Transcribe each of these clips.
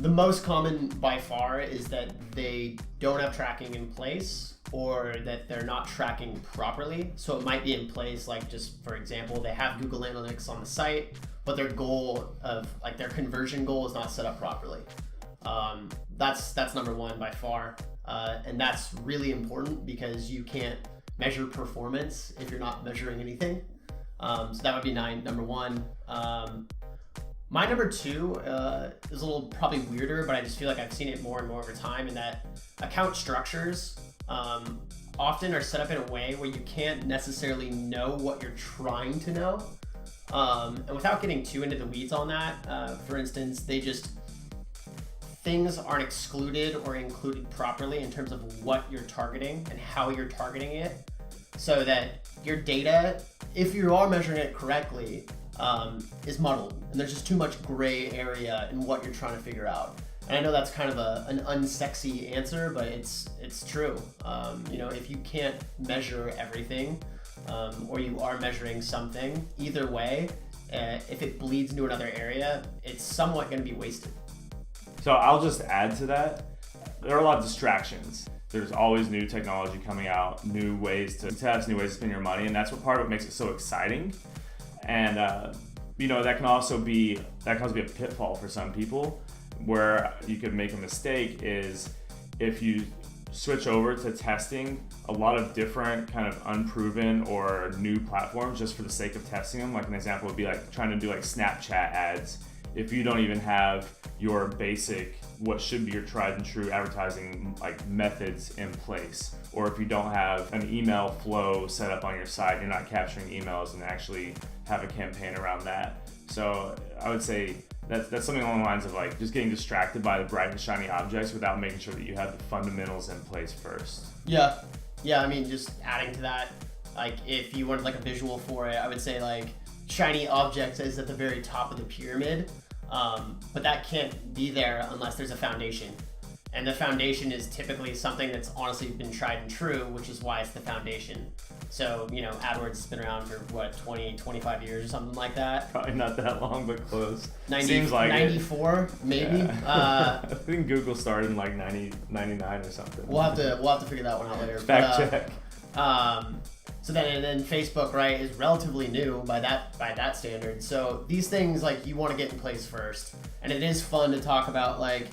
The most common by far is that they don't have tracking in place or that they're not tracking properly. So it might be in place, like just for example, they have Google Analytics on the site, but their goal of like their conversion goal is not set up properly. That's number one by far. And that's really important because you can't measure performance if you're not measuring anything. So that would be number one. My number two is a little probably weirder, but I just feel like I've seen it more and more over time, in that account structures often are set up in a way where you can't necessarily know what you're trying to know. And without getting too into the weeds on that, for instance, things aren't excluded or included properly in terms of what you're targeting and how you're targeting it, so that your data, if you are measuring it correctly, is muddled, and there's just too much gray area in what you're trying to figure out. And I know that's kind of an unsexy answer, but it's true. If you can't measure everything, or you are measuring something, either way, if it bleeds into another area, it's somewhat going to be wasted. So I'll just add to that. There are a lot of distractions. There's always new technology coming out, new ways to test, new ways to spend your money, and that's what part of what makes it so exciting. And that can also be a pitfall for some people, where you could make a mistake is if you switch over to testing a lot of different kind of unproven or new platforms just for the sake of testing them. Like an example would be like trying to do like Snapchat ads. If you don't even have your basic, what should be your tried and true advertising like methods in place, or if you don't have an email flow set up on your site, you're not capturing emails and actually have a campaign around that. So I would say that's something along the lines of like just getting distracted by the bright and shiny objects without making sure that you have the fundamentals in place first. Yeah. I mean, just adding to that, like if you wanted like a visual for it, I would say like shiny objects is at the very top of the pyramid, but that can't be there unless there's a foundation. And the foundation is typically something that's honestly been tried and true, which is why it's the foundation. So, AdWords has been around for 20, 25 years or something like that. Probably not that long, but close. 90, Seems like 94, maybe. Yeah. I think Google started in like 99 or something. We'll have to figure that one out later. Fact check. So then Facebook, right, is relatively new by that standard. So these things like you want to get in place first. And it is fun to talk about like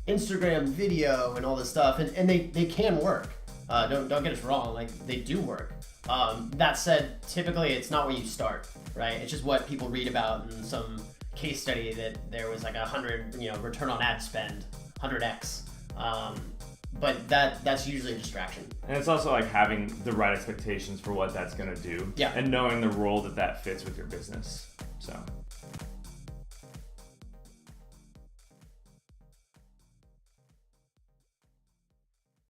Instagram video and all this stuff, and they can work. Don't get us wrong, like they do work. That said, typically it's not where you start, right? It's just what people read about in some case study that there was like 100, return on ad spend, 100x. But that's usually a distraction. And it's also like having the right expectations for what that's going to do, yeah, and knowing the role that fits with your business. So.